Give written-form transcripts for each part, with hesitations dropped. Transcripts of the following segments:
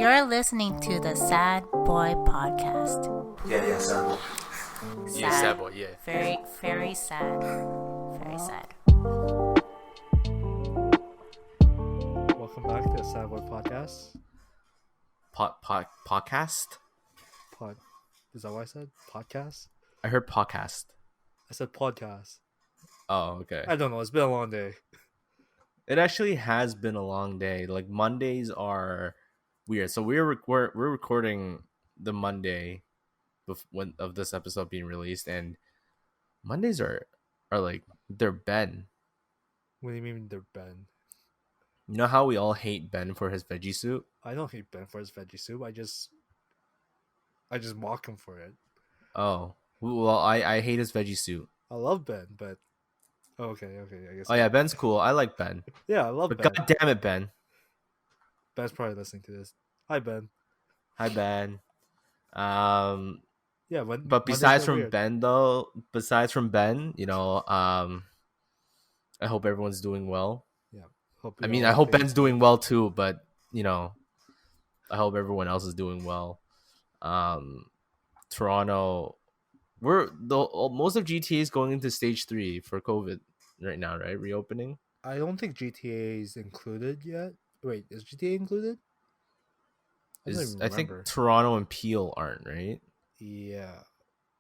You're listening to the Sad Boy Podcast. Yeah, sad boy. Yeah, sad boy, yeah. Very, very sad. Very sad. Welcome back to the Sad Boy Podcast. Podcast? Is that what I said? Podcast? I heard podcast. I said podcast. Oh, okay. I don't know. It's been a long day. It actually has been a long day. Like Mondays are weird. So we're recording the Monday of this episode being released, and Mondays are like they're Ben. What do you mean they're Ben? You know how we all hate Ben for his veggie soup? I don't hate Ben for his veggie soup. I just mock him for it. Oh, well, I hate his veggie soup. I love Ben, but okay. I guess. Oh yeah, Ben's cool. I like Ben. Yeah, I love But Ben. god damn it, Ben. Ben's probably listening to this. Hi, Ben. Hi, Ben. Yeah, But besides from Ben, I hope everyone's doing well. Yeah. I hope Ben's doing well too, but I hope everyone else is doing well. Toronto, most of GTA is going into stage 3 for COVID right now, right? Reopening. I don't think GTA is included yet. Wait, is GTA included? I think Toronto and Peel aren't, right? Yeah,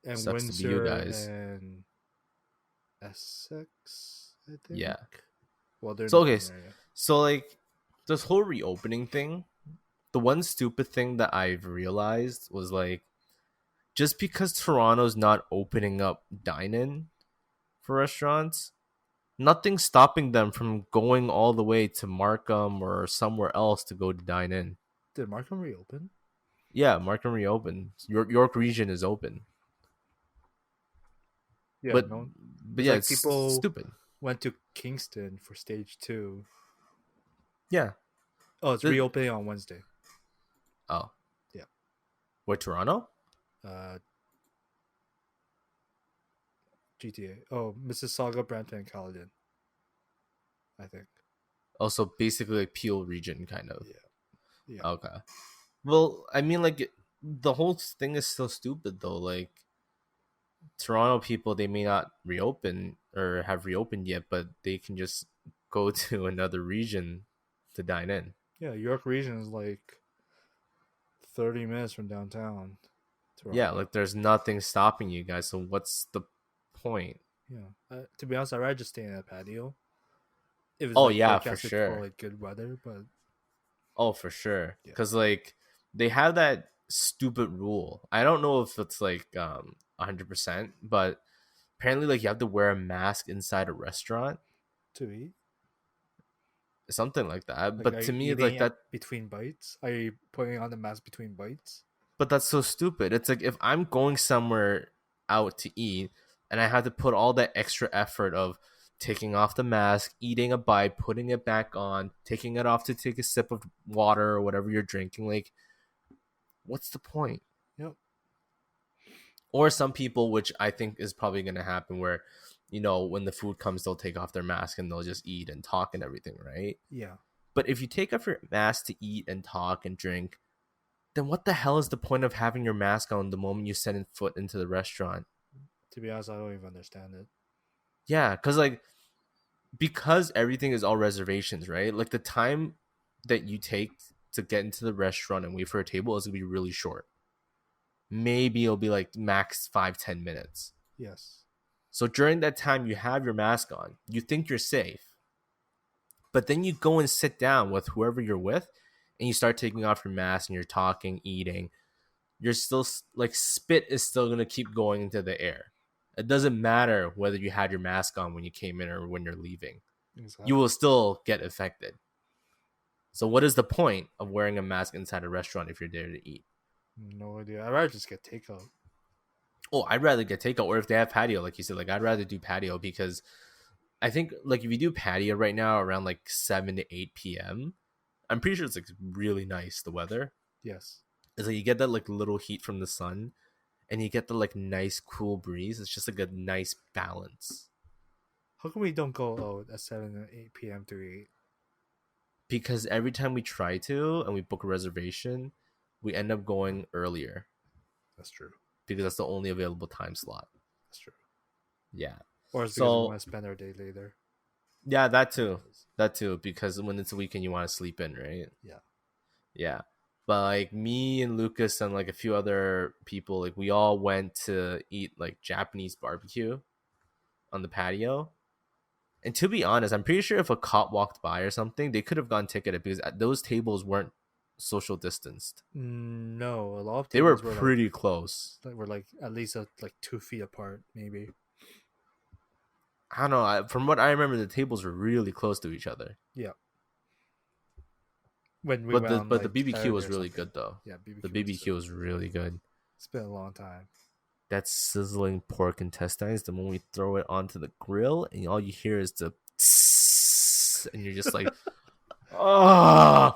and Sucks to be you Windsor guys. and Essex, I think. Yeah. Well, they're So not okay, in there yet. so like this whole reopening thing, the one stupid thing that I've realized was like, just because Toronto's not opening up dine-in for restaurants, nothing's stopping them from going all the way to Markham or somewhere else to go to dine in. Did Markham reopen? Yeah, Markham reopened. York region is open. Yeah, but no, yeah, like it's people stupid. went to Kingston for stage 2. Yeah. Oh, it's The- reopening on Wednesday. Oh. Yeah. Where, Toronto? GTA. Oh, Mississauga, Brampton, and Caledon. I think. Also, basically like Peel region, kind of. Yeah. Okay. Well, I mean, like, the whole thing is still stupid, though. Like, Toronto people, they may not reopen or have reopened yet, but they can just go to another region to dine in. Yeah, York region is like 30 minutes from downtown. Toronto. Yeah, like, there's nothing stopping you guys, so what's the point? Yeah. To be honest, I'd rather just stay in a patio. If it's Yeah, for forecasted sure. For like good weather, but Oh, for sure. Yeah. Because, like, they have that stupid rule. I don't know if it's, like, 100%, but apparently, like, you have to wear a mask inside a restaurant. to eat. Something like that. Like, But are to you me, it's eating like that. between bites. Are you putting on the mask between bites? But that's so stupid. It's like, if I'm going somewhere out to eat and I have to put all that extra effort of taking off the mask, eating a bite, putting it back on, taking it off to take a sip of water or whatever you're drinking, like, what's the point? Yep. Or some people, which I think is probably going to happen, where, when the food comes, they'll take off their mask and they'll just eat and talk and everything, right? Yeah. But if you take off your mask to eat and talk and drink, then what the hell is the point of having your mask on the moment you set foot into the restaurant? To be honest, I don't even understand it. Yeah, because everything is all reservations, right? Like, the time that you take to get into the restaurant and wait for a table is going to be really short. Maybe it'll be like max 5-10 minutes. Yes. So during that time, you have your mask on. You think you're safe. But then you go and sit down with whoever you're with, and you start taking off your mask, and you're talking, eating. You're still, like, spit is still going to keep going into the air. It doesn't matter whether you had your mask on when you came in or when you're leaving. Exactly. You will still get affected. So what is the point of wearing a mask inside a restaurant if you're there to eat? No idea. I'd rather just get takeout. Oh, I'd rather get takeout, or if they have patio, like you said, like, I'd rather do patio, because I think, like, if you do patio right now around like 7 to 8 p.m., I'm pretty sure it's like really nice, the weather. Yes. It's like you get that like little heat from the sun, and you get the like nice cool breeze. It's just like a nice balance. How come we don't go out at 7 and 8 p.m. to eat? because every time we try to and we book a reservation, we end up going earlier That's true. because that's the only available time slot. That's true. Yeah. Or it's because we So want to spend our day later. yeah, that too. That too, because when it's a weekend, you want to sleep in, right? Yeah. Yeah. But like me and Lucas and like a few other people, like we all went to eat like Japanese barbecue on the patio. And to be honest, I'm pretty sure if a cop walked by or something, they could have gone ticketed because those tables weren't social distanced. No, a lot of They were tables pretty close. were like at least like 2 feet apart, maybe. I don't know. From what I remember, the tables were really close to each other. Yeah. When we But went the on, but the like, BBQ was Saturday or really something. good though. Yeah, BBQ. The BBQ was really good. It's been a long time. That sizzling pork intestines, the moment we throw it onto the grill, and all you hear is the tss, and you're just like, oh.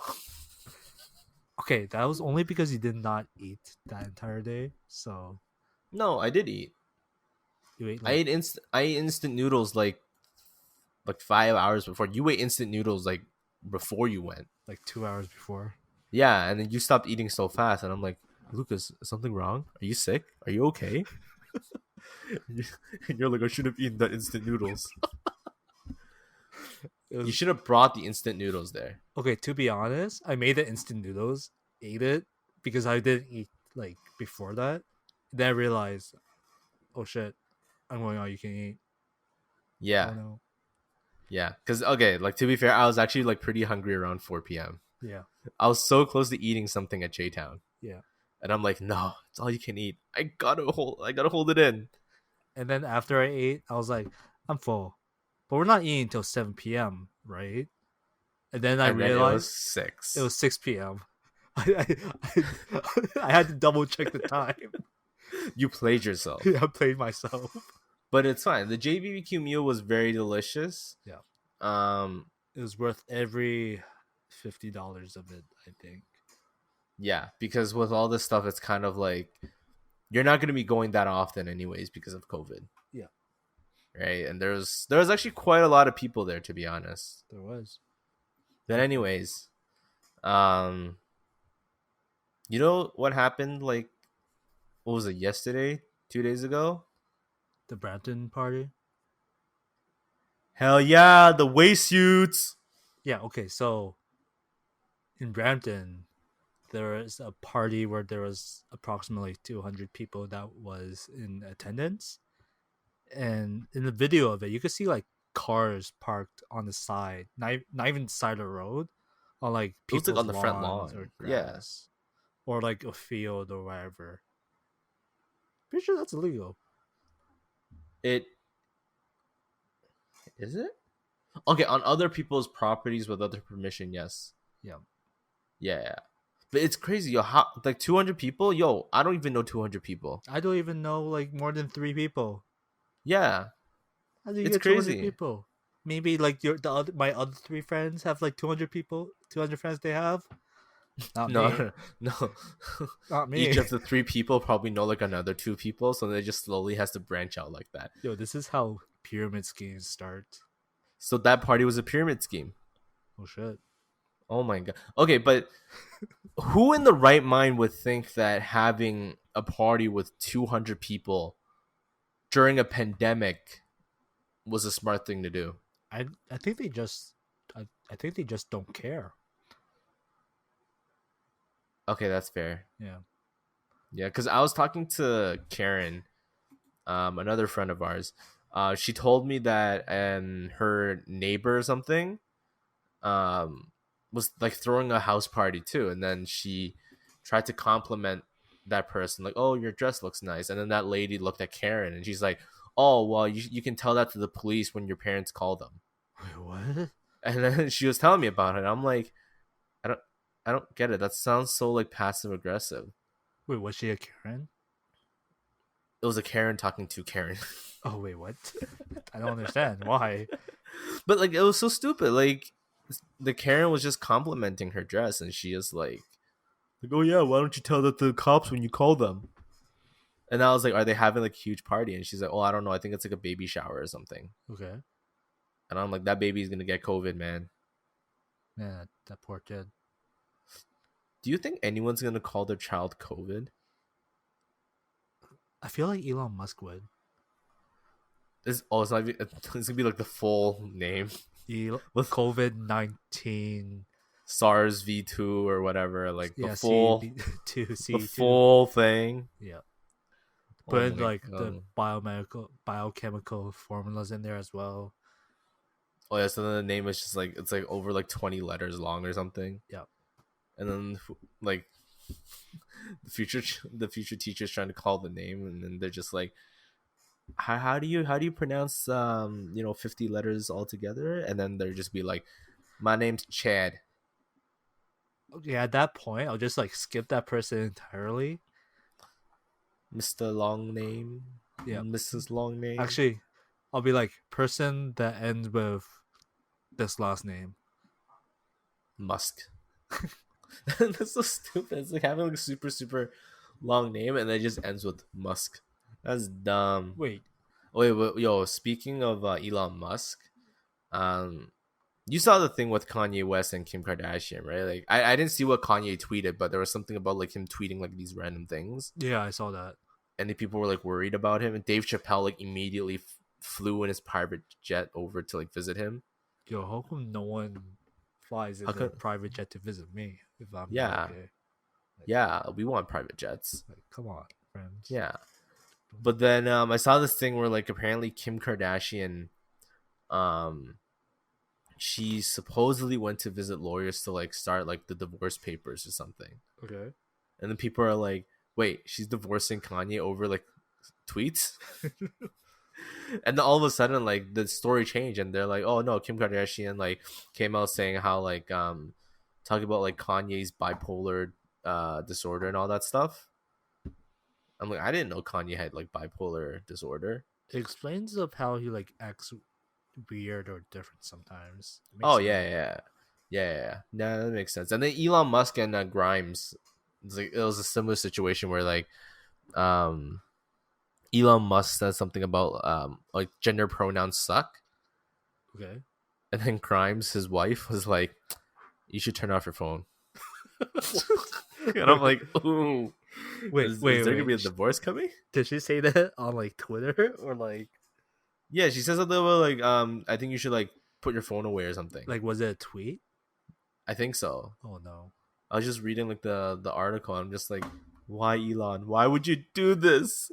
Okay, that was only because you did not eat that entire day. So No, I did eat. you ate I ate instant noodles like 5 hours before. You ate instant noodles like before you went. like 2 hours before. Yeah, and then you stopped eating so fast, and I'm like, Lucas, is something wrong? Are you sick? Are you okay? And you're like, I should have eaten the instant noodles. You should have brought the instant noodles there. Okay, to be honest, I made the instant noodles, ate it because I didn't eat like before that. Then I realized, oh shit, I'm going all you can eat. Yeah. Oh no. Yeah, because okay, like to be fair, I was actually like pretty hungry around 4 p.m. Yeah. I was so close to eating something at J Town, Yeah. and I'm like, no, it's all you can eat. I gotta hold it in. And then after I ate, I was like, I'm full. But we're not eating until 7 p.m., right? And then I And then realized it was 6. it was 6 p.m. I had to double check the time. You played yourself. I played myself. But it's fine. The JBBQ meal was very delicious. Yeah. It was worth every $50 of it, I think. Yeah, because with all this stuff, it's kind of like you're not going to be going that often anyways because of COVID. Yeah. Right? And there was actually quite a lot of people there, to be honest. There was. But anyways, you know what happened? Like, what was it? Yesterday, 2 days ago. The Brampton party. Hell yeah, the waist suits. Yeah. Okay. So in Brampton, there was a party where there was approximately 200 people that was in attendance, and in the video of it, you could see like cars parked on the side, not even the side of the road, on like It was people's like on the front lawns lawn. or grass, or like a field or wherever. Pretty sure that's illegal. It is it? Okay, on other people's properties with other permission, yes. Yeah. Yeah. But it's crazy, yo. How like 200 people? Yo, I don't even know 200 people. I don't even know like more than 3 people. Yeah. How do you It's get 200 crazy. people? Maybe like my other 3 friends have like 200 people, 200 friends they have. Not me. No. Not me. Each of the 3 people probably know like another 2 people, so they just slowly has to branch out like that. Yo, this is how pyramid schemes start. So that party was a pyramid scheme. Oh shit. Oh my god. Okay, but who in the right mind would think that having a party with 200 people during a pandemic was a smart thing to do? I think they just I think they just don't care. Okay, that's fair. Yeah. Yeah, because I was talking to Karen, another friend of ours. She told me that her neighbor or something was like throwing a house party too, and then she tried to compliment that person like, oh, your dress looks nice, and then that lady looked at Karen and she's like, oh well, you can tell that to the police when your parents call them. Wait, what? And then she was telling me about it, and I'm like, I don't get it. That sounds so like passive aggressive. Wait, was she a Karen? It was a Karen talking to Karen. Oh wait, what? I don't understand why. But like it was so stupid. Like the Karen was just complimenting her dress, and she is like, oh yeah, why don't you tell that to the cops when you call them? And I was like, are they having like a huge party? And she's like, oh, I don't know. I think it's like a baby shower or something. Okay. And I'm like, that baby's gonna get COVID, man. Yeah, that poor kid. Do you think anyone's gonna call their child COVID? I feel like Elon Musk would. It's not even, it's gonna be like the full name with COVID-19. SARS V2 or whatever, like Yeah, the C2. full thing. Yeah. Oh Put in my like the god. biochemical formulas in there as well. Oh yeah, so then the name is just like it's like over like 20 letters long or something. Yeah. And then like the future teacher's trying to call the name, and then they're just like, how do you pronounce 50 letters all together? And then they're just be like, my name's Chad. Okay, at that point, I'll just like skip that person entirely. Mr. Long Name, Yeah. Mrs. Long Name. Actually, I'll be like person that ends with this last name. Musk. That's so stupid. It's like having like a super super long name and then it just ends with Musk. That's dumb. Wait. Wait, yo. Speaking of Elon Musk, um, you saw the thing with Kanye West and Kim Kardashian, right? Like, I didn't see what Kanye tweeted, but there was something about like him tweeting like these random things, Yeah, I saw that. and then people were like worried about him. And Dave Chappelle like immediately flew in his private jet over to like visit him. Yo, how come no one flies in How their come? private jet to visit me if I'm not Yeah, okay? yeah, we want private jets. Like, come on, friends. Yeah, but then I saw this thing where like apparently Kim Kardashian, um, she supposedly went to visit lawyers to like start like the divorce papers or something. Okay. And then people are like, wait, she's divorcing Kanye over like tweets? And then all of a sudden, like the story changed, and they're like, oh no, Kim Kardashian like came out saying how like talking about like Kanye's bipolar disorder and all that stuff. I'm like, I didn't know Kanye had like bipolar disorder. It explains of how he like acts weird or different sometimes. It makes Oh sense. yeah. No, that makes sense. And then Elon Musk and Grimes, it was a similar situation where like um Elon Musk said something about like gender pronouns suck, Okay. and then Grimes, his wife, was like, "You should turn off your phone." And I'm like, "Ooh, is there gonna be a divorce coming?" Did she say that on like Twitter or like Yeah, she says something about like I think you should like put your phone away or something. was it a tweet? I think so. Oh no. I was just reading like the article. I'm just like, why Elon? Why would you do this?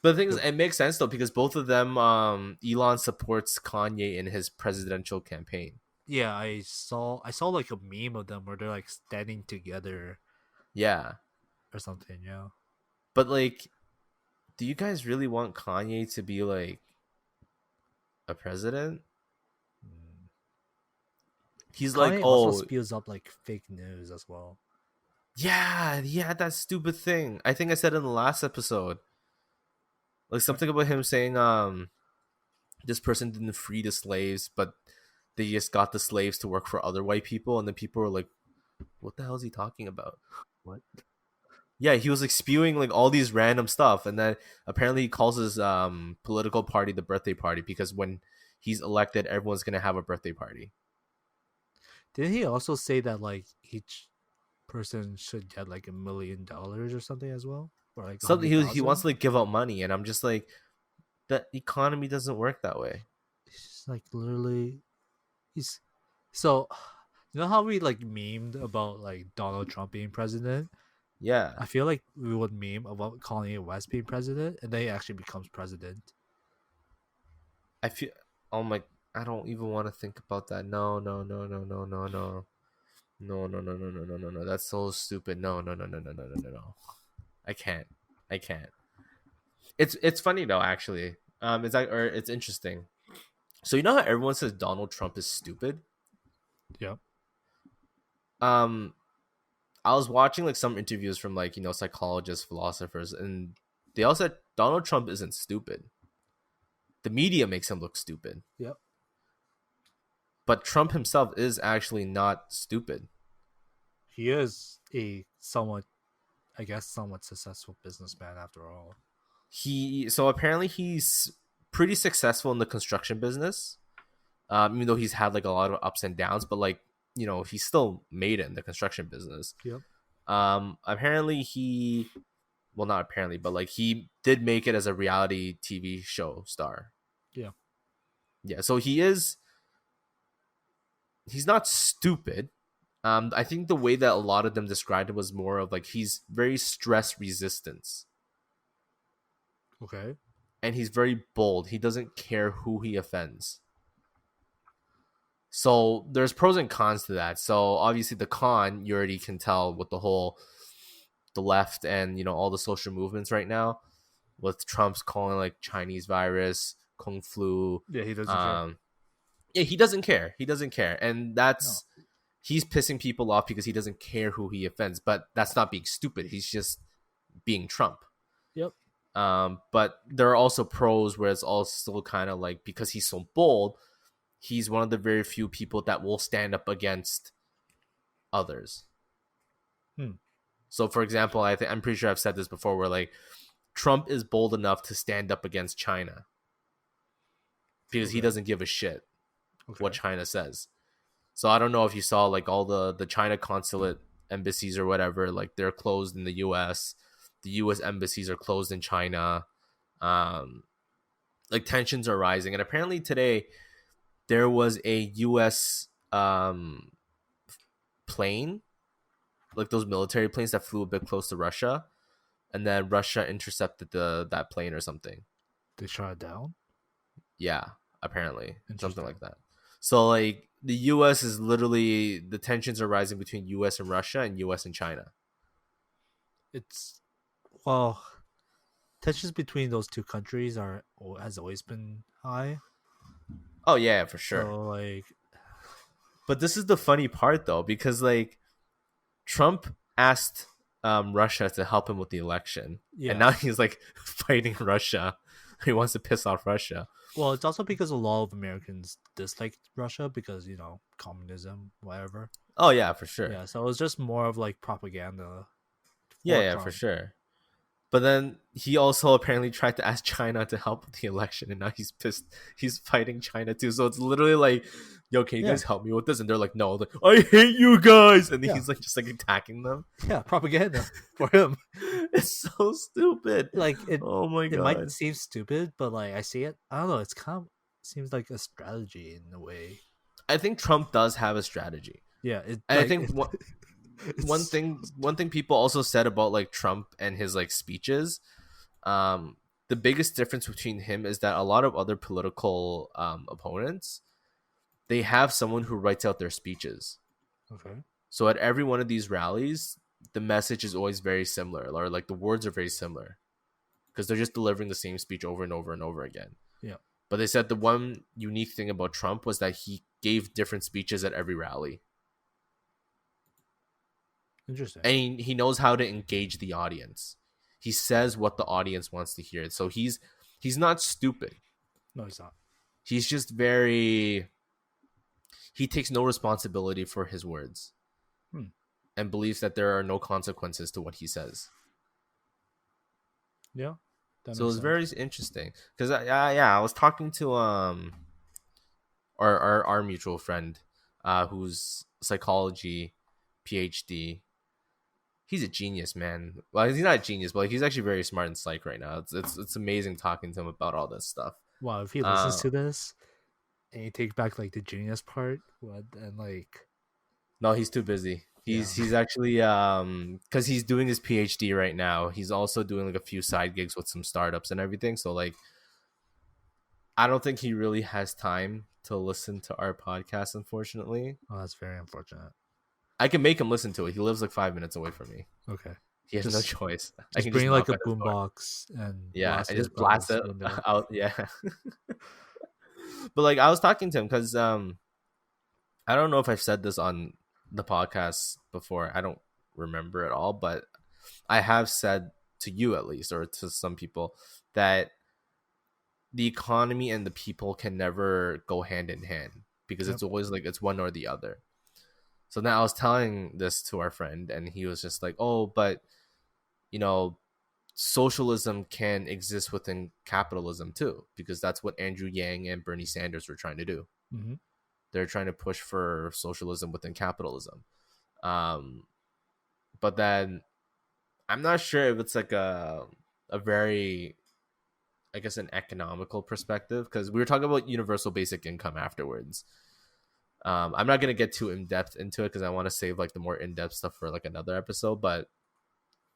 But the thing is, it makes sense though because both of them, Elon supports Kanye in his presidential campaign. Yeah, I saw like a meme of them where they're like standing together Yeah, or something, yeah. but like, do you guys really want Kanye to be like a president? Mm. He's like, Kanye also oh spews up like fake news as well. yeah, he had that stupid thing. I think I said in the last episode, like something about him saying, this person didn't free the slaves, but they just got the slaves to work for other white people, and then people were like, what the hell is he talking about? What? Yeah, he was like spewing like all these random stuff, and then apparently he calls his political party the birthday party because when he's elected, everyone's gonna have a birthday party. Didn't he also say that like each person should get like $1 million or something as well? Or like Something he wants 100,000? to like give out money, and I'm just like, the economy doesn't work that way. It's just like literally he's so you know how we like memed about like Donald Trump being president? Yeah, I feel like we would meme about Kanye West being president and then he actually becomes president. I feel. Oh my! I don't even want to think about that. No, no, no, no, no, no, no. No, no, no, no, no, no, no, no. That's so stupid. No, no, no, no, no, no, no, no, no. I can't. I can't. It's funny though, actually. It's like or it's interesting. So you know how everyone says Donald Trump is stupid? Yeah. Um, I was watching like some interviews from like psychologists, philosophers, and they all said Donald Trump isn't stupid. The media makes him look stupid, Yep. but Trump himself is actually not stupid. He is a somewhat I guess somewhat successful businessman after all. So apparently he's pretty successful in the construction business, even though he's had like a lot of ups and downs. But like he still made it in the construction business. Yep. Apparently well, not apparently, but like he did make it as a reality TV show star. Yeah. Yeah, so he's not stupid. I think the way that a lot of them described it was more of like he's very stress resistant Okay. and he's very bold. He doesn't care who he offends. So there's pros and cons to that. So obviously the con, you already can tell with the left and all the social movements right now, with Trump's calling like Chinese virus, Kung flu. Yeah, he doesn't care. Yeah, he doesn't care. He doesn't care, and No. he's pissing people off because he doesn't care who he offends. But that's not being stupid. He's just being Trump. Yep. But there are also pros where it's also kind of like, because he's so bold, he's one of the very few people that will stand up against others. So, for example, I'm pretty sure I've said this before, where like Trump is bold enough to stand up against China because he doesn't give a shit what China says. So I don't know if you saw like all the China consulate embassies or whatever, like they're closed in the US. The US embassies are closed in China. Like tensions are rising, and apparently today there was a US plane, like those military planes that flew a bit close to Russia, and then Russia intercepted that plane or something. They shot it down? Yeah, apparently. Something like that. So like the US is literally, the tensions are rising between US and Russia and US and China. Tensions between those two countries has always been high. Oh yeah, for sure. So like, but this is the funny part though, because like Trump asked Russia to help him with the election, and now he's like fighting Russia. He wants to piss off Russia. Well, it's also because a lot of Americans dislike Russia because communism, whatever. Oh yeah, for sure. Yeah, so it was just more of like propaganda. Yeah, for sure. But then he also apparently tried to ask China to help with the election, and now he's pissed. He's fighting China too. So it's literally like, yo, can you guys help me with this? And they're like, no, like, I hate you guys. And then he's like just like attacking them. Yeah, propaganda for him. It's so stupid. Like oh my god. It might seem stupid, but like I see it. I don't know. It's kind of seems like a strategy in a way. I think Trump does have a strategy. Yeah, I think one thing people also said about like Trump and his like speeches, the biggest difference between him is that a lot of other political opponents, they have someone who writes out their speeches. Okay. So at every one of these rallies, the message is always very similar, or like the words are very similar, because they're just delivering the same speech over and over and over again. Yeah. But they said the one unique thing about Trump was that he gave different speeches at every rally. Interesting. And he knows how to engage the audience. He says what the audience wants to hear. So he's not stupid. No, he's not. He's just he takes no responsibility for his words and believes that there are no consequences to what he says. Yeah. So it's very interesting because I was talking to our mutual friend who's psychology PhD. He's a genius, man. Well, he's not a genius, but like, he's actually very smart in psych right now. It's amazing talking to him about all this stuff. Wow, if he listens to this and he takes back like the genius part, no, he's too busy. He's actually because he's doing his PhD right now. He's also doing like a few side gigs with some startups and everything. So like, I don't think he really has time to listen to our podcast, unfortunately. Oh, that's very unfortunate. I can make him listen to it. He lives like 5 minutes away from me. Okay. He has no choice. I can bring like a boombox and I just blast it out. Yeah. But like, I was talking to him because I don't know if I've said this on the podcast before. I don't remember at all, but I have said to you at least, or to some people, that the economy and the people can never go hand in hand because it's always like it's one or the other. So now I was telling this to our friend, and he was just like, oh, but socialism can exist within capitalism too, because that's what Andrew Yang and Bernie Sanders were trying to do. Mm-hmm. They're trying to push for socialism within capitalism. But then I'm not sure if it's like a very, I guess, an economical perspective, because we were talking about universal basic income afterwards. I'm not gonna get too in depth into it because I want to save like the more in depth stuff for like another episode. But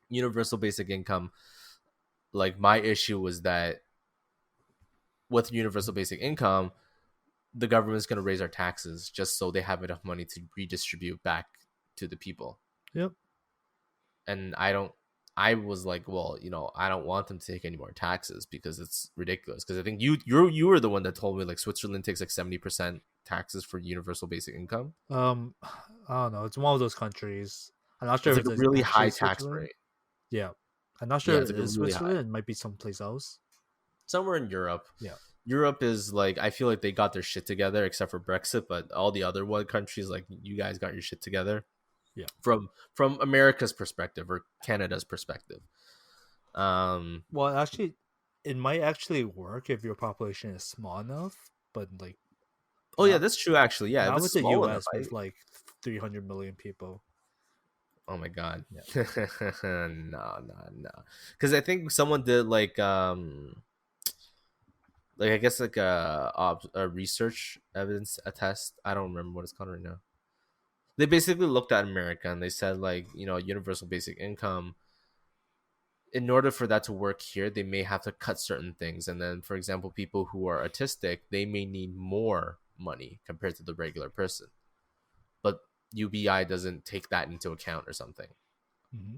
universal basic income, like my issue was that with universal basic income, the government's gonna raise our taxes just so they have enough money to redistribute back to the people. Yep. And I was like, well, I don't want them to take any more taxes because it's ridiculous. Because I think you were the one that told me like Switzerland takes like 70% taxes for universal basic income. I don't know. It's one of those countries. I'm not sure It's if like a it's really actually high tax Switzerland. rate. Yeah, I'm not Yeah, sure it's it like a is really Switzerland. high. It might be someplace else. Somewhere in Europe. Yeah. Europe is like, I feel like they got their shit together except for Brexit, but all the other one countries, like, you guys got your shit together. Yeah. From America's perspective or Canada's perspective. Well, actually, it might actually work if your population is small enough, but like, oh yeah, that's true actually. Yeah, if not it's with the small U.S. enough, with like 300 million people. oh my god. Yeah. No. Because I think someone did like I guess like a research evidence, a test. I don't remember what it's called right now. They basically looked at America and they said like, universal basic income, in order for that to work here, they may have to cut certain things. And then, for example, people who are autistic, they may need more money compared to the regular person. But UBI doesn't take that into account or something. Mm-hmm.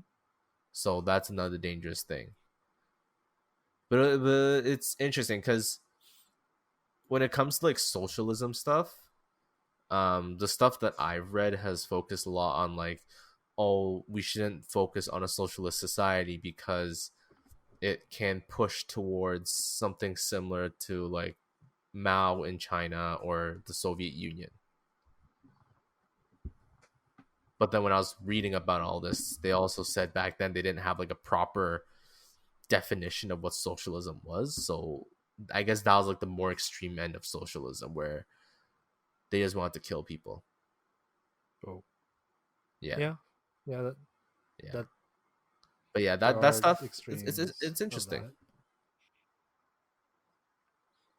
So that's another dangerous thing. But it's interesting because when it comes to like socialism stuff, the stuff that I've read has focused a lot on like, oh, we shouldn't focus on a socialist society because it can push towards something similar to like Mao in China or the Soviet Union. But then when I was reading about all this, they also said back then they didn't have like a proper definition of what socialism was. So I guess that was like the more extreme end of socialism where they just wanted to kill people. Oh. Yeah. Yeah. Yeah. That, but yeah, that stuff, it's interesting.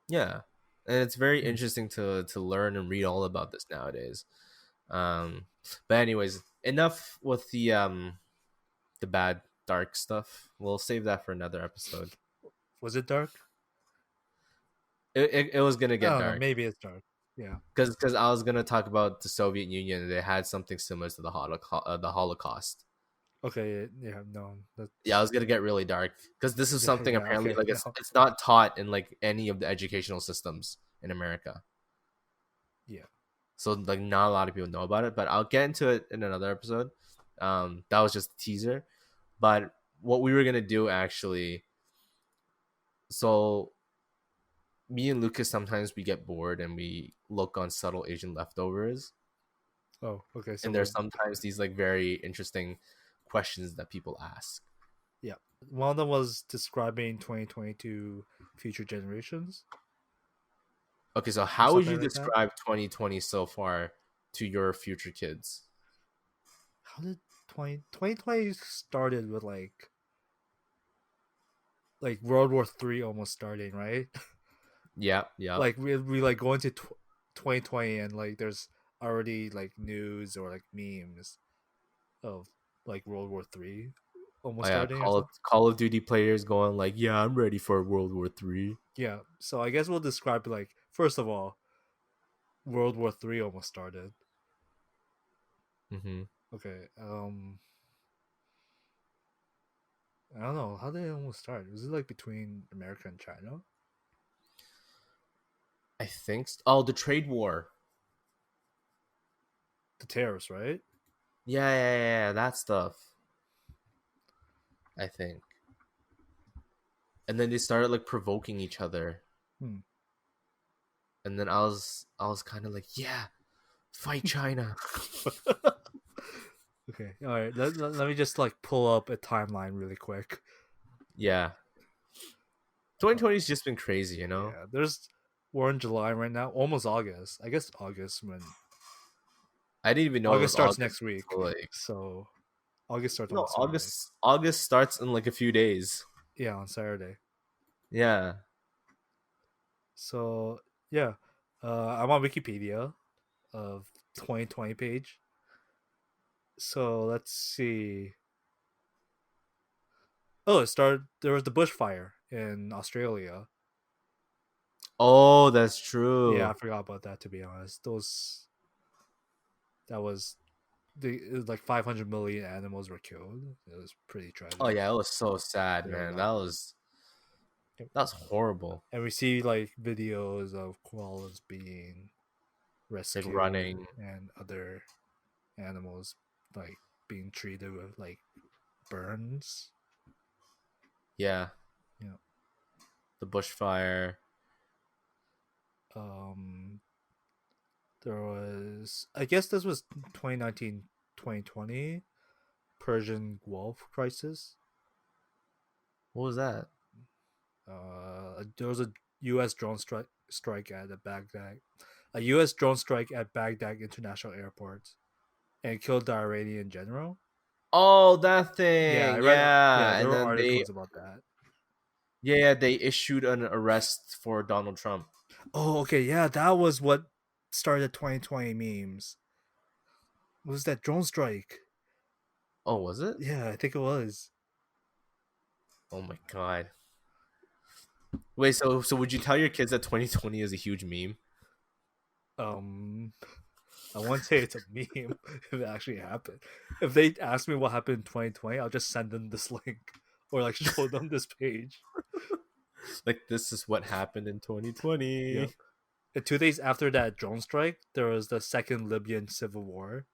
Yeah. And it's very interesting to learn and read all about this nowadays. But anyways, enough with the bad dark stuff. We'll save that for another episode. Was it dark? It was gonna get dark. Maybe it's dark. Yeah. Because I was gonna talk about the Soviet Union. And they had something similar to the Holocaust. Okay. Yeah. No. Yeah, I was gonna get really dark because this is something apparently okay, like it's not taught in like any of the educational systems in America. Yeah. So like not a lot of people know about it, but I'll get into it in another episode. That was just a teaser. But what we were gonna do actually, so me and Lucas, sometimes we get bored and we look on subtle Asian leftovers. Oh, okay. So and there's sometimes these like very interesting questions that people ask. Yeah. One of them was describing 2022 future generations. Okay, so how would you describe 2020 so far to your future kids? How did 2020 started with like World War III almost starting, right? Yeah. Like we like go into 2020 and like there's already like news or like memes of like World War III almost starting. Call of Duty players going like, yeah, I'm ready for World War III. Yeah, so I guess we'll describe like, first of all, World War III almost started. Mm-hmm. Okay. I don't know, how did it almost start? Was it like between America and China? I think oh, the trade war, the tariffs, right? Yeah, that stuff, I think. And then they started like provoking each other. And then I was kind of like, yeah, fight China. Okay, all right, let me just like pull up a timeline really quick. Yeah, 2020's just been crazy, Yeah, there's we're in July right now, almost August. I guess August when I didn't even know it August was starts August next week. until, like, So August starts no, on Saturday. August starts in like a few days. Yeah, on Saturday. Yeah. So yeah, I'm on Wikipedia of 2020 page. So let's see. Oh, it started. There was the bushfire in Australia. Oh, that's Yeah, I true. forgot about that. To be honest, that was it was like 500 million animals were killed. It was pretty Oh tragic. yeah, it was so sad, Yeah, man. That's horrible. and we see like videos of koalas being Like rescued running. and other animals like being treated with like burns. Yeah, You know, the bushfire. um, there was I guess this was 2019, 2020 Persian Gulf crisis. What was that? There was a U.S. drone strike at the Baghdad, a U.S. drone strike at Baghdad International Airport, and it killed the Iranian general. Oh, that Yeah, I thing. read. Yeah, Yeah, there and were then articles about that. they issued an arrest for Donald Trump. Oh, okay, yeah, that was what started 2020 memes. Was that drone strike? Oh, was it? Yeah, I think it was. Oh my god. Wait, so would you tell your kids that 2020 is a huge meme? Um, I won't say it's a meme if it actually happened. If they ask me what happened in 2020, I'll just send them this link or like show them this page. Like, this is what happened in 2020. Yep. And 2 days after that drone strike, there was the second Libyan civil war.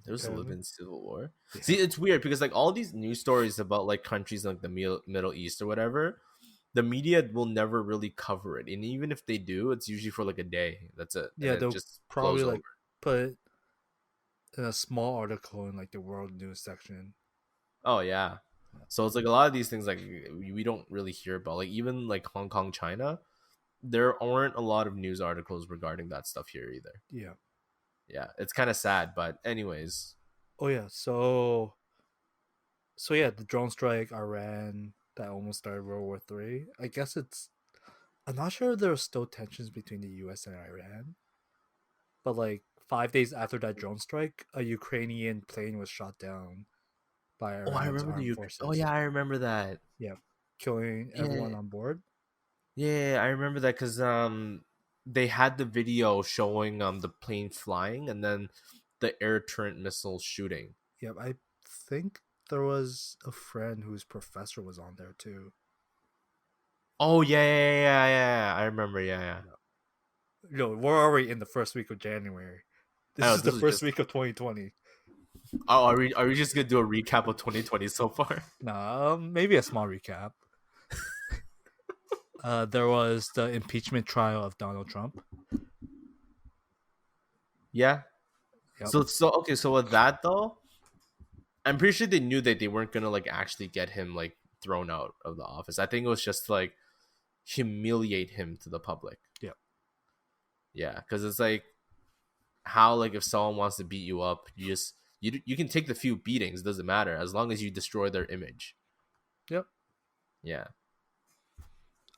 There was a Apparently, Libyan civil war. yeah, See, it's weird because like all these news stories about like countries like the Middle East or whatever, the media will never really cover it, and even if they do, it's usually for like a day. That's it, and yeah, it they'll just blows probably over. like put it in a small article in like the world news section. Oh yeah. So it's like a lot of these things like we don't really hear about. Like even like Hong Kong, China, there aren't a lot of news articles regarding that stuff here either. Yeah. Yeah, it's kind of sad, but anyways. Oh yeah. So yeah, the drone strike, Iran, that almost started World War III. I guess it's. I'm not sure if there are still tensions between the U.S. and Iran, but like 5 days after that drone strike, a Ukrainian plane was shot down by Oh, I Iran's remember armed the UK. Oh forces. yeah, I remember that. Yeah, killing Yeah, everyone on board. yeah, I remember that because they had the video showing the plane flying and then the air turret missile shooting. Yep, I think there was a friend whose professor was on there too. Oh yeah. I remember. Yeah. We're already in the first week of January. I This know is the this was first just. week of 2020. Oh, are we just gonna do a recap of 2020 so far? Nah, maybe a small recap. There was the impeachment trial of Donald Trump. Yeah. Yep. So okay. So with that though, I'm pretty sure they knew that they weren't gonna like actually get him like thrown out of the office. I think it was just like humiliate him to the public. Yep. Yeah, because it's like how like if someone wants to beat you up, you can take the few beatings. Doesn't matter as long as you destroy their image. Yep. Yeah,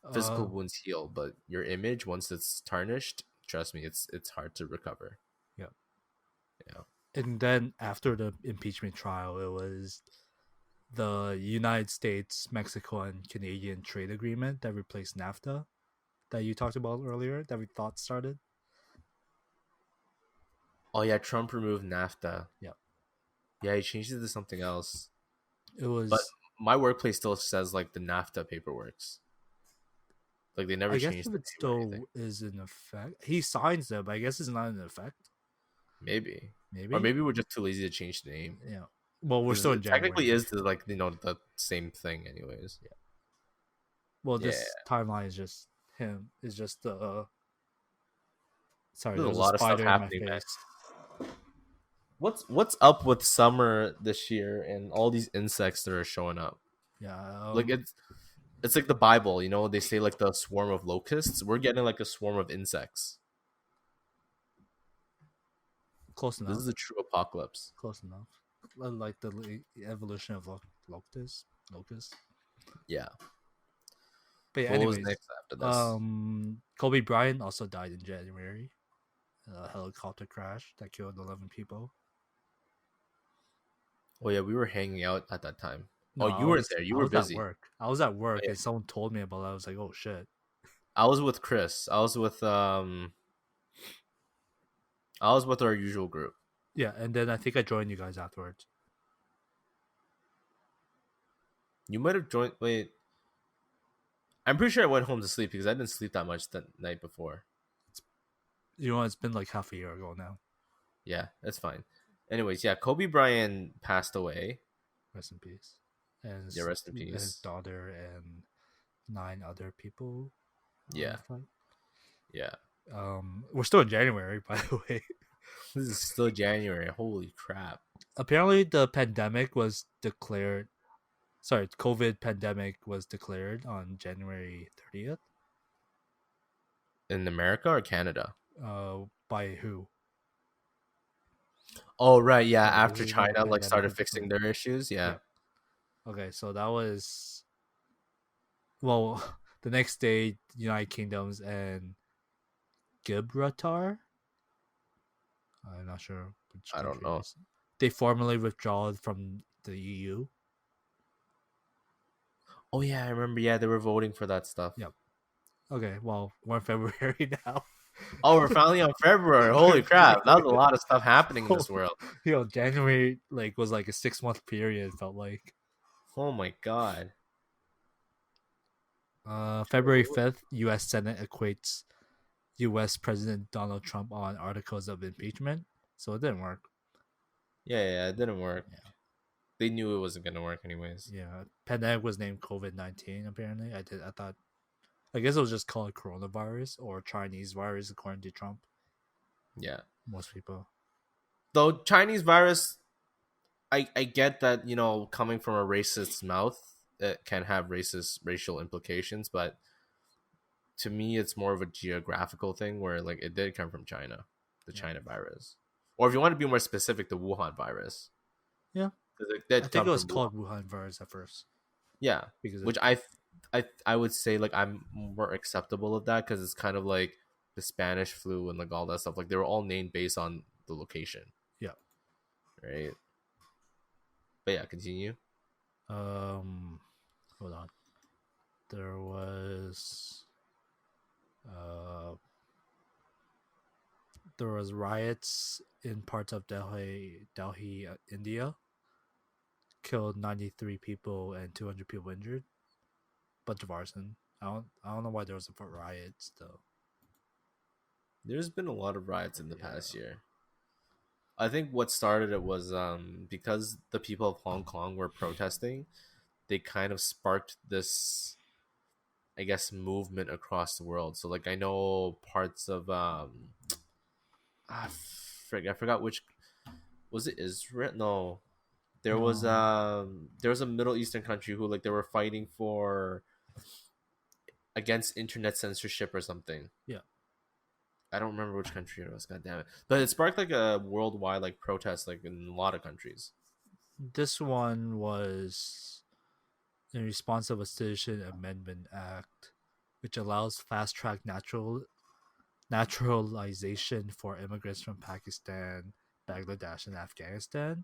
Uh, physical wounds heal, but your image once it's tarnished, trust me, it's hard to recover. yep. Yeah. And then after the impeachment trial, it was the United States, Mexico, and Canadian trade agreement that replaced NAFTA that you talked about earlier that we thought started. Oh yeah, Trump removed NAFTA. Yep. Yeah, he changed it to something else. It But was. my workplace still says like the NAFTA paperworks. Like they never I guess changed if the it name or anything. still is in effect, he signs it, but I guess it's not in effect. Maybe. Or Maybe. maybe we're just too lazy to change the name. Yeah. Well, we're Because still in it technically January. is the like the same thing anyways. Yeah. Well, Yeah. this timeline is just him. Is just the. Sorry, There's a there's a lot of stuff spider in my happening, man. face. What's up with summer this year and all these insects that are showing up? Yeah. Like it's It's like the Bible, you know. They say like the swarm of locusts. We're getting like a swarm of insects. Close This enough. is a true apocalypse. Close enough. Like the evolution of locusts. Yeah. But yeah, What was anyways, next after this? Kobe Bryant also died in January. A helicopter crash that killed 11 people. Oh yeah, we were hanging out at that time. No, Oh, you weren't there. You I were was at busy. work. I was at Oh, work, yeah. and someone told me about it. I was like, oh shit. I was with Chris. I was with our usual group. Yeah, and then I think I joined you guys afterwards. You might have joined. Wait, I'm pretty sure I went home to sleep because I didn't sleep that much the night before. You know, it's been like half a year ago now. Yeah, that's fine. Anyways, yeah, Kobe Bryant passed away. Rest in peace. And Yeah, rest in his peace. daughter and 9 other people. Yeah, yeah. We're still in January, by the way. This is still January. Holy crap! Apparently, the pandemic was declared. Sorry, COVID pandemic was declared on January 30th. In America or Canada? By who? Oh right, yeah. Yeah, this After is when the China like pandemic started was fixing declared. their issues, yeah. Yeah. Okay, so that was well. The next day, United Kingdoms and Gibraltar. I'm not sure which I don't country know. they formally withdraw from the EU. Oh yeah, I remember. Yeah, they were voting for that stuff. Yep. Okay, well, we're in February now. Oh, we're finally on February. Holy crap! That was a lot of stuff happening in this world. January was like a 6-month period. Felt like. Oh my god. February 5th, U.S. Senate equates U.S. President Donald Trump on articles of impeachment, so it didn't work. Yeah, it didn't work. Yeah. They knew it wasn't gonna work anyways. Yeah, pandemic was named COVID-19. Apparently, I guess it was just called coronavirus or Chinese virus according to Trump. Yeah. Most people. Though Chinese virus, I get that, coming from a racist's mouth, it can have racial implications, but to me it's more of a geographical thing where like it did come from China, the China virus. Or if you want to be more specific, the Wuhan virus. Yeah. Because it did I think come it was from called Wuhan virus at first. Yeah. Because Which I would say like I'm more acceptable of that because it's kind of like the Spanish flu and like all that stuff. Like they were all named based on the location. Yeah. Right. But yeah, continue. Hold on. There was riots in parts of Delhi, India. Killed 93 people and 200 people injured. Bunch of arson. I don't know why there was a riots though. There's been a lot of riots in the past year. I think what started it was because the people of Hong Kong were protesting, they kind of sparked this, I guess, movement across the world. So like I know parts of I forgot which was it, Israel? No. There was a Middle Eastern country who like they were fighting for against internet censorship or something. Yeah. I don't remember which country it was. God damn it! But it sparked like a worldwide like protest, like in a lot of countries. This one was in response of a Citizen Amendment Act, which allows fast track naturalization for immigrants from Pakistan, Bangladesh, and Afghanistan.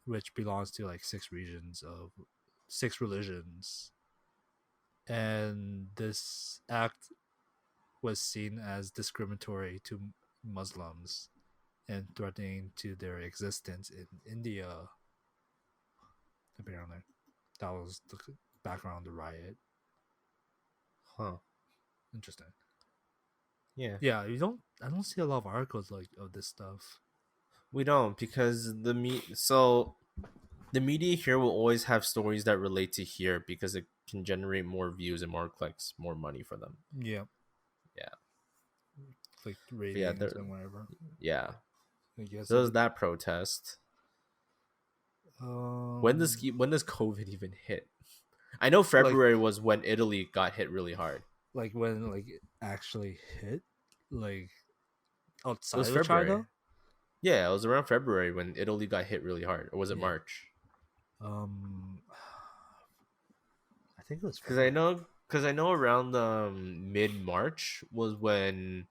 Which belongs to like 6 religions, and this act was seen as discriminatory to Muslims and threatening to their existence in India. Apparently, that was the background of the riot. Huh. Interesting. Yeah. Yeah, I don't see a lot of articles like of this stuff. We don't, because the media here will always have stories that relate to here because it can generate more views and more clicks, more money for them. Yeah. Yeah. Like ratings and whatever. Yeah. I guess there was that protest. When does COVID even hit? I know Like February was when Italy got hit really hard. like when like it actually hit like It was outside of February. China. Yeah, it was around February when Italy got hit really hard. Or was it Yeah. March? Um, I think it was Because I February. know, because I know around mid March was when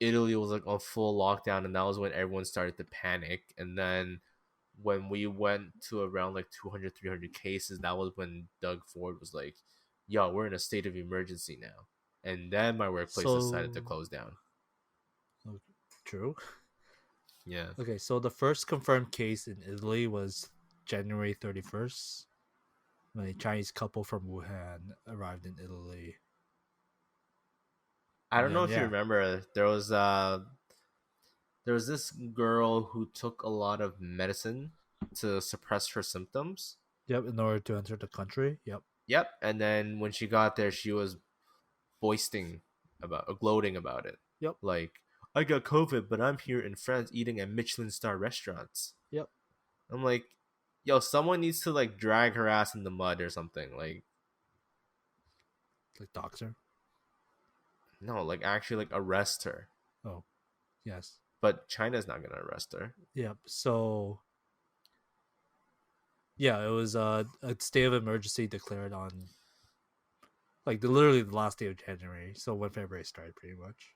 Italy was like on full lockdown, and that was when everyone started to panic. And then when we went to around like 200, 300 cases, that was when Doug Ford was like, "Yo, we're in a state of emergency now." And then my workplace decided to So close down. okay, true. Yeah. Okay, so the first confirmed case in Italy was January 31st when a Chinese couple from Wuhan arrived in Italy. I And don't know then if you yeah, remember, there was this girl who took a lot of medicine to suppress her symptoms. yep, in order to enter the country. Yep. Yep, and then when she got there, she was boasting about, gloating about it, Yep. like, "I got COVID, but I'm here in France eating at Michelin star restaurants." Yep. I'm like, yo, someone needs to like drag her ass in the mud or something. Like, Like doxer. no, like actually like arrest her. Oh, yes. But China's not gonna arrest her. Yep. So yeah, it was a state of emergency declared on like literally the last day of January. So when February started, pretty much.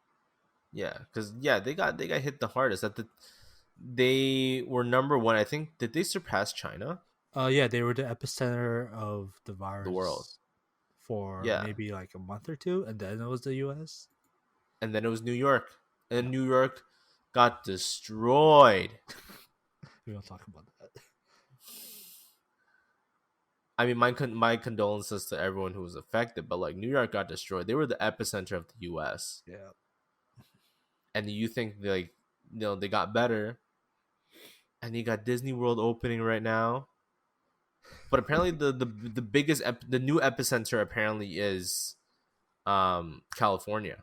Yeah, because yeah, they got hit the hardest. They were number one. I think, did they surpass China? Yeah, they were the epicenter of the The world. virus for Yeah, maybe like a month or two, and then it was the U.S. and then it was New York, and Yep. New York got destroyed. We don't talk about that. I mean, my condolences to everyone who was affected, but like New York got destroyed. They were the epicenter of the U.S. Yeah. And you think like, they got better, and you got Disney World opening right now. But apparently the biggest the new epicenter apparently is California.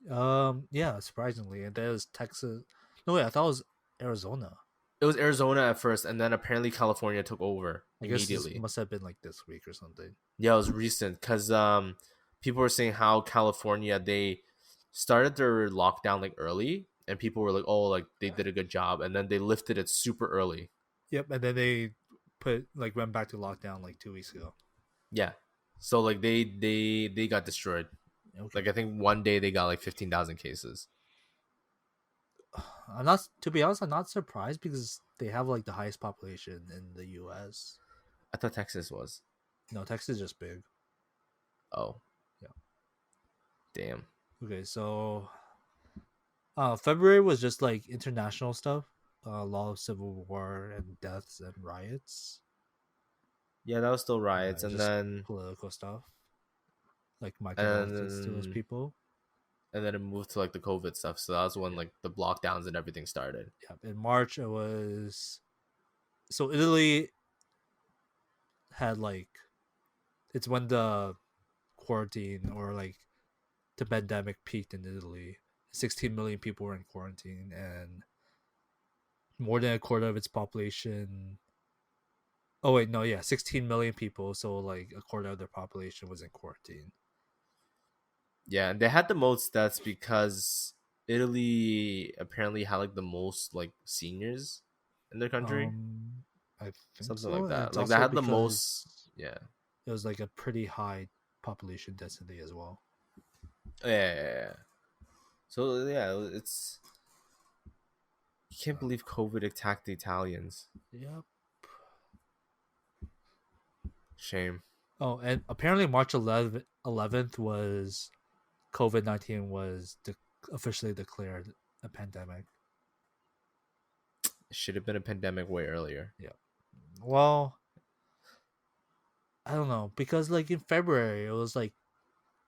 Yeah, surprisingly, and that was Texas. No, wait, I thought it was Arizona. It was Arizona at first, and then apparently California took over I guess this immediately. must have been like this week or something. Yeah, it was recent because people were saying how California, they started their lockdown like early, and people were like, "Oh, like they did a good job," and then they lifted it super early. Yep, and then they went back to lockdown like 2 weeks ago. Yeah, so like they got destroyed. Okay, Like I think one day they got like 15,000 cases. I'm not. To be honest, I'm not surprised because they have like the highest population in the U.S. I thought Texas was. No, Texas is just big. Oh, Yeah. damn. Okay, so February was just like international stuff. A lot of civil war and deaths and riots. Yeah, that was still riots, Just political stuff. Like my condolences to those and people. and then it moved to like the COVID stuff. So that was when Yeah. like the lockdowns and everything started. Yeah. In March, it was so Italy had like it's when the quarantine or like the pandemic peaked in Italy. 16 million people were in quarantine, and more than a quarter of its population. Oh wait, no, yeah, 16 million people. So like a quarter of their population was in quarantine. Yeah, and they had the most deaths because Italy apparently had like the most like seniors in their country, I think something so, like and that. it's Like they also had the most. because Yeah, it was like a pretty high population density as well. yeah. So yeah, it's, you can't Uh, believe COVID attacked the Italians. yep. Shame. Oh, and apparently March 11th was COVID-19 was officially declared a pandemic. It should have been a pandemic way earlier. Yeah. Well, I don't know because like in February it was like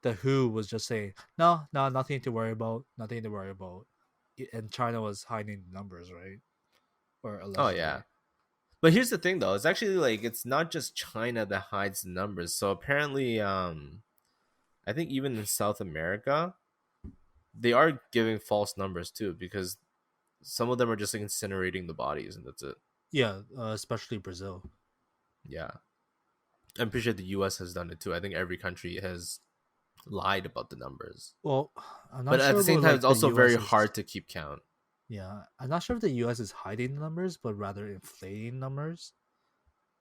the WHO was just saying no, no, nothing to worry about, nothing to worry about, and China was hiding the numbers, right? Or Oh yeah. allegedly. But here's the thing though, it's actually like it's not just China that hides the numbers. So apparently, I think even in South America, they are giving false numbers too, because some of them are just like incinerating the bodies and that's it. Yeah, especially Brazil. Yeah. I'm pretty sure the U.S. has done it too. I think every country has lied about the numbers, Well, I'm but not at sure the same about time, like it's the also very U.S. is. hard to keep count. Yeah, I'm not sure if the U.S. is hiding the numbers, but rather inflating numbers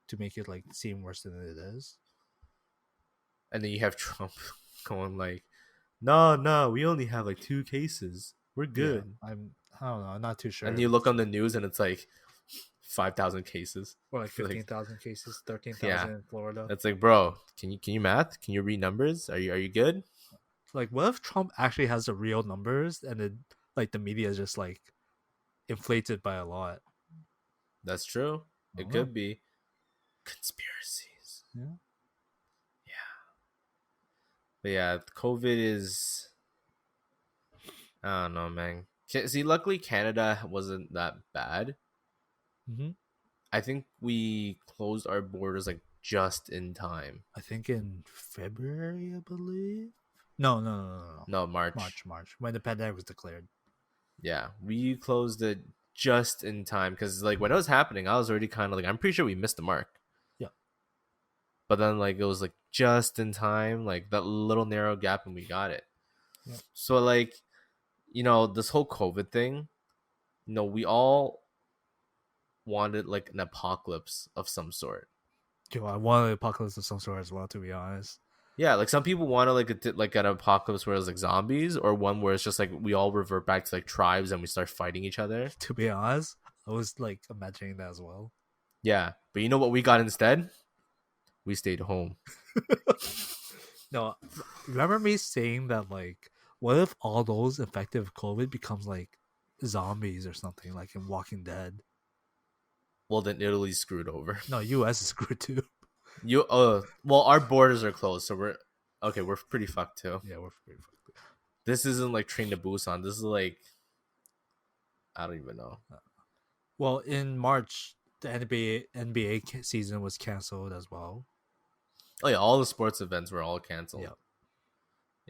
to make it like seem worse than it is. And then you have Trump going like, "No, no, we only have like 2 cases. We're Yeah, good." I don't know. I'm not too sure. And If you look it's on the news, and it's like 5,000 cases. or like Like, 15,000 cases, yeah, 13,000 in Florida. it's like, bro, can you math? Can you read numbers? Are you good? Like, what if Trump actually has the real numbers and then like the media is just like inflated by a lot? That's true. I It don't know. could be conspiracies. Yeah. But yeah, COVID is, I don't know, man. See, luckily Canada wasn't that bad. Mm-hmm. I think we closed our borders like just in time. I think in February, I believe. No. No, March. March, when the pandemic was declared. Yeah, we closed it just in time because like when it was happening, I was already kind of like, I'm pretty sure we missed the mark. Yeah. But then like it was like just in time, like that little narrow gap, and we got it. Yeah. So like, this whole COVID thing, we all wanted like an apocalypse of some sort. Yo, I wanted apocalypse of some sort as well, to be honest. Yeah, like some people wanted like an apocalypse where it's like zombies, or one where it's just like we all revert back to like tribes and we start fighting each other. To be honest, I was like imagining that as well. Yeah, but you know what we got instead? We stayed home. No, remember me saying that like, what if all those infected with COVID becomes like zombies or something, like in Walking Dead? Well, then Italy's screwed over. No, US is screwed too. Well, our borders are closed, so we're pretty fucked too. Yeah, we're pretty fucked. This isn't like Train to Busan. This is like, I don't even know. Well, in March, the NBA season was canceled as well. Oh yeah, all the sports events were all canceled. Yeah.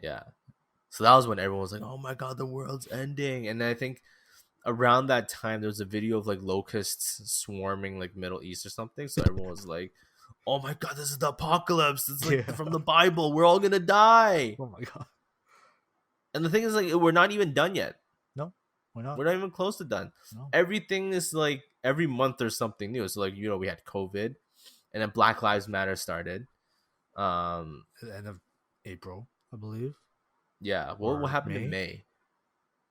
Yeah. So that was when everyone was like, "Oh my god, the world's ending!" And I think around that time there was a video of like locusts swarming like Middle East or something. So everyone was like, "Oh my god, this is the apocalypse! It's like from the Bible. We're all gonna die." Oh my god. And the thing is, like, we're not even done yet. No, we're not. We're not even close to done. No. Everything is like every month there's something new. So like we had COVID, and then Black Lives Matter started. At the end of April, I believe. Yeah. What happened in May? May?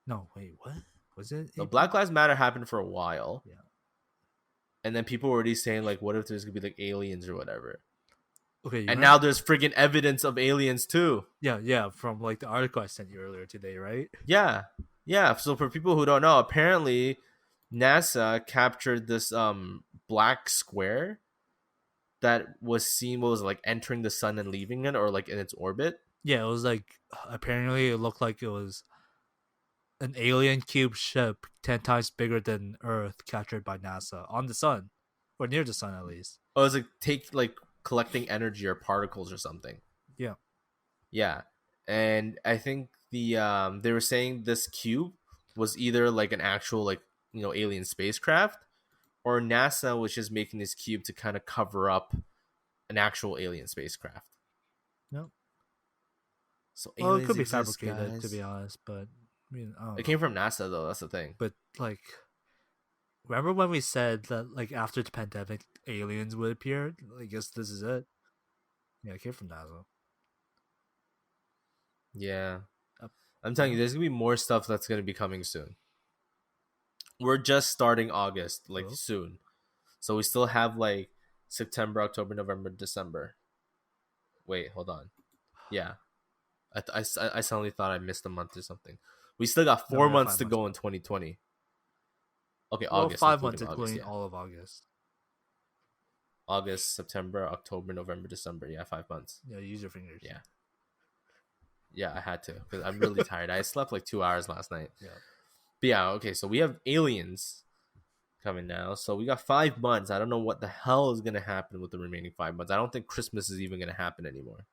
No, wait, what? Was it The April? Black Lives Matter happened for a while. Yeah. And then people were already saying like, what if there's gonna be like aliens or whatever? Okay, And now there's friggin' evidence of aliens too. Yeah, from like the article I sent you earlier today, right? Yeah. So for people who don't know, apparently NASA captured this black square that was seen, what was it, like entering the sun and leaving it, or like in its orbit. Yeah, it was like, apparently it looked like it was an alien cube ship 10 times bigger than Earth captured by NASA on the sun, or near the sun at least. Oh, it was like collecting energy or particles or something. Yeah. Yeah. And I think they were saying this cube was either like an actual like alien spacecraft, or NASA was just making this cube to kind of cover up an actual alien spacecraft. No. So Well, it aliens could be exist, fabricated, guys. to be honest, but I mean, I don't know. It came from NASA though. That's the thing. But like, remember when we said that like after the pandemic, aliens would appear? I guess this is it. Yeah, it came from NASA. Yeah. I'm telling you, there's gonna be more stuff that's gonna be coming soon. We're just starting August, like soon. So we still have like September, October, November, December. Wait, hold on. Yeah. I suddenly thought I missed a month or something. We still got 4 months to go in 2020. Okay, well, August. 5 months, August, including yeah. all of August. August, September, October, November, December. Yeah, 5 months. Yeah, use your fingers. Yeah, I had to because I'm really tired. I slept like 2 hours last night. Yeah. But yeah, okay, so we have aliens coming now. So we got 5 months. I don't know what the hell is going to happen with the remaining 5 months. I don't think Christmas is even going to happen anymore.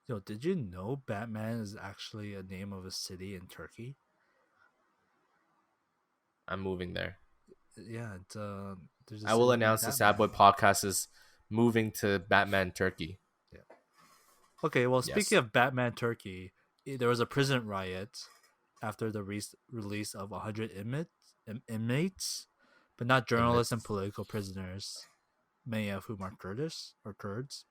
Yo, did you know Batman is actually a name of a city in Turkey? I'm moving there. Yeah, it's, there's a I will city named announce the Sad Boy Batman. podcast is moving to Batman Turkey. Okay, well, Yes. speaking of Batman Turkey, there was a prison riot after the release of 100 inmates, but not journalists and Inmates. political prisoners, many of whom are Kurdish or Kurds.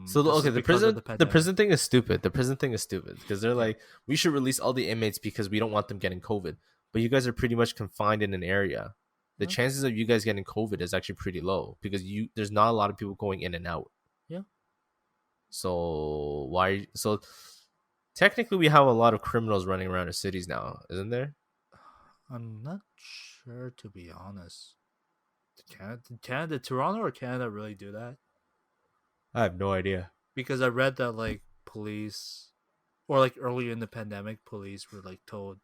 So This okay, is because of the the pandemic. prison thing is stupid. The prison thing is stupid because they're Yeah. like, we should release all the inmates because we don't want them getting COVID. But you guys are pretty much confined in an area. The Yeah. chances of you guys getting COVID is actually pretty low because there's not a lot of people going in and out. Yeah. So why? So technically, we have a lot of criminals running around our cities now, isn't there? I'm not sure, to be honest. Did Toronto or Canada really do that? I have no idea. Because I read that like police, or like early in the pandemic, police were like told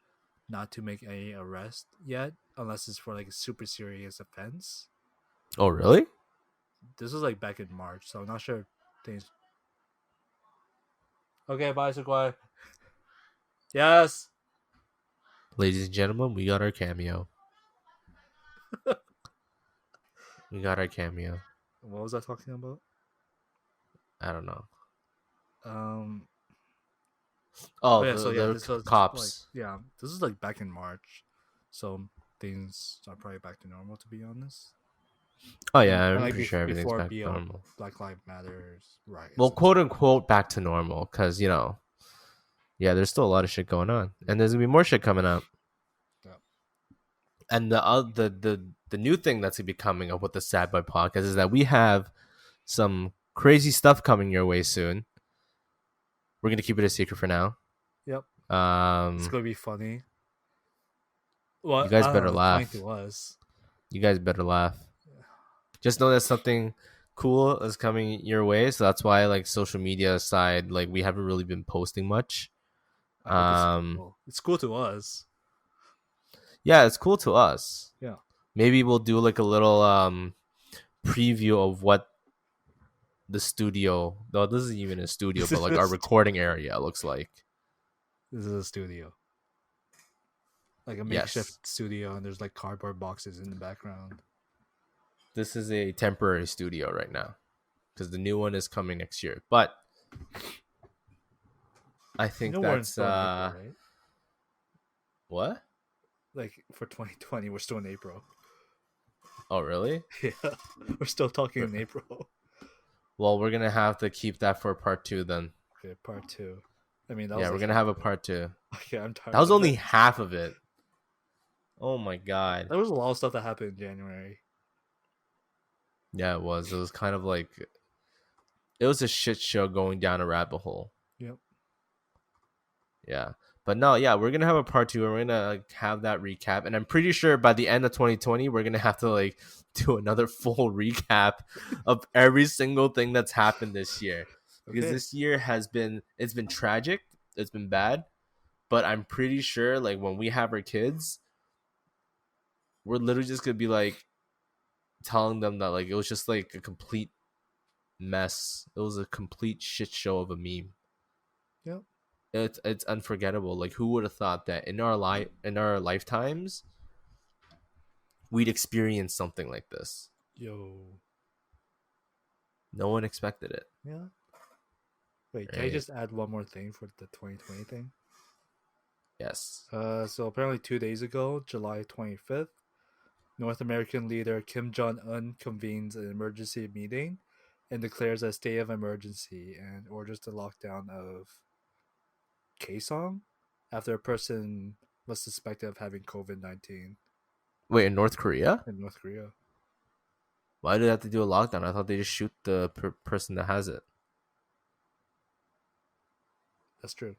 not to make any arrest yet unless it's for like a super serious offense. Oh, really? This was like back in March, so I'm not sure things. Okay, bye, Sequoia. Yes. Ladies and gentlemen, we got our cameo. We got our cameo. What was I talking about? I don't know. Um. Oh, yeah. So yeah, the this was cops. like this is like back in March, so things are probably back to normal. To be honest. Oh yeah, I'm like pretty sure everything's before back to normal. Black Lives Matters riots. Well, quote unquote back to normal, because yeah, there's still a lot of shit going on, and there's gonna be more shit coming up. Yeah. And the new thing that's gonna be coming up with the Sad Boy podcast is that we have some crazy stuff coming your way soon. We're gonna keep it a secret for now. Yep. It's Um, gonna be funny. Well, you guys I don't better know, it's laugh. funny to us. You guys better laugh. Just know that something cool is coming your way, so that's why like social media side, like we haven't really been posting much. I hope it's cool. It's cool to us. Yeah, it's cool to us. Yeah. Maybe we'll do like a little preview of what the studio, no, this isn't even a studio, but like our recording area looks like. This is a studio. Like a makeshift studio, and there's like cardboard boxes in the background. This is a temporary studio right now because the new one is coming next year. But I think that's April, right? What? Like for 2020, we're still in April. Oh, really? Yeah, we're still talking in April. Well, we're gonna have to keep that for part 2 then. Okay, part 2. I mean, that Yeah, was we're gonna have a part 2. Okay, I'm tired. That was only half of it. Oh my god. There was a lot of stuff that happened in January. Yeah, it was. It was kind of like it was a shit show going down a rabbit hole. Yep. Yeah. But no, yeah, we're gonna have a part 2 and we're gonna like, have that recap. And I'm pretty sure by the end of 2020, we're gonna have to like do another full recap of every single thing that's happened this year. Because this year it's been tragic, it's been bad, but I'm pretty sure like when we have our kids, we're literally just gonna be like telling them that like it was just like a complete mess. It was a complete shit show of a meme. Yep. It's unforgettable. Like who would have thought that in our lifetimes we'd experience something like this? Yo. No one expected it. Yeah. Wait, can I just add one more thing for the 2020 thing? Yes. So apparently 2 days ago, July 25th, North American leader Kim Jong-un convenes an emergency meeting and declares a state of emergency and orders the lockdown of Kaesong after a person was suspected of having COVID-19. Wait, in North Korea? In North Korea. Why do they have to do a lockdown? I thought they just shoot the person that has it. That's true.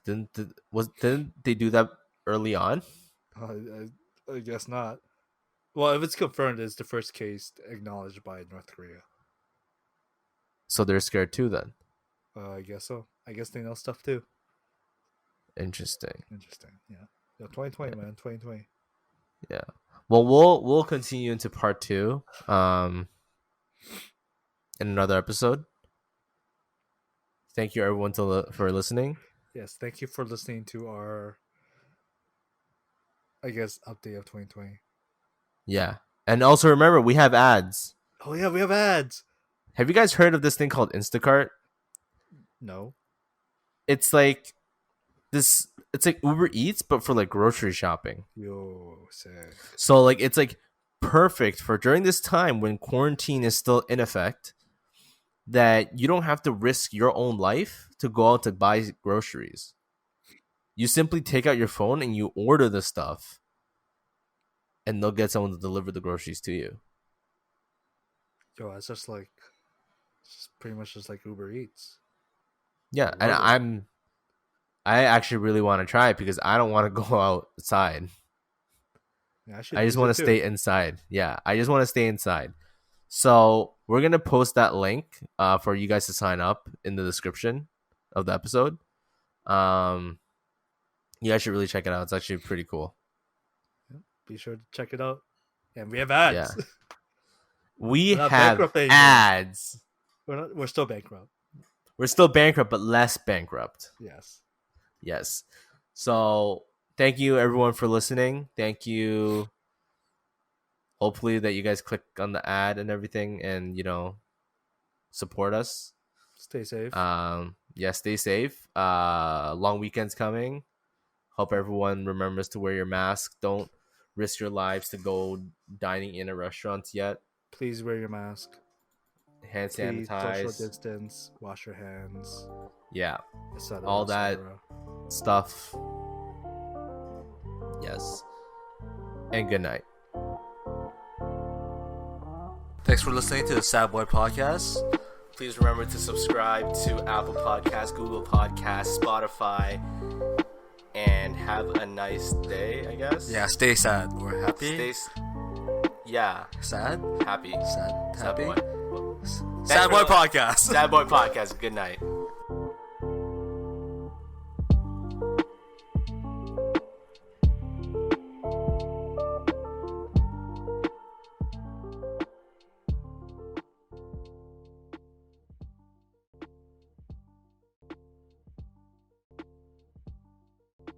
Didn't they do that early on? I guess not. Well, if it's confirmed, it's the first case acknowledged by North Korea. So they're scared too then? I guess so. I guess they know stuff too. Interesting. Yeah. 2020, man. 2020. Yeah. Well, we'll continue into part 2 in another episode. Thank you everyone for listening. Yes, thank you for listening to our, I guess, update of 2020. Yeah. And also remember, we have ads. Oh yeah, we have ads. Have you guys heard of this thing called Instacart? No. It's like this. It's like Uber Eats, but for like grocery shopping. Yo, sick. So like it's like perfect for during this time when quarantine is still in effect, that you don't have to risk your own life to go out to buy groceries. You simply take out your phone and you order the stuff, and they'll get someone to deliver the groceries to you. Yo, it's just like, it's pretty much just like Uber Eats. Yeah, I love and I actually really want to try it because I don't want to go outside. Yeah, I just want to stay inside. Yeah, I just want to stay inside. So we're going to post that link for you guys to sign up in the description of the episode. You guys should really check it out. It's actually pretty cool. Be sure to check it out. And we have ads. Yeah. We We're not have bankrupt anymore. ads. We're still bankrupt. We're still bankrupt, but less bankrupt. Yes. Yes. So thank you everyone for listening. Thank you. Hopefully that you guys click on the ad and everything and, you know, support us. Stay safe. Yeah, stay safe. Long weekend's coming. Hope everyone remembers to wear your mask. Don't risk your lives to go dining in a restaurant yet. Please wear your mask. Hand Please sanitize. social distance. Wash your hands. Yeah. etc., All that etc. stuff. Yes. And good night. Thanks for listening to the Sad Boy Podcast. Please remember to subscribe to Apple Podcasts, Google Podcasts, Spotify, and have a nice day, I guess. Yeah, stay sad or happy. Yeah. Sad? Happy. Sad? Sad Happy? Boy. Sad Boy Podcast. Sad Boy Podcast. Good night.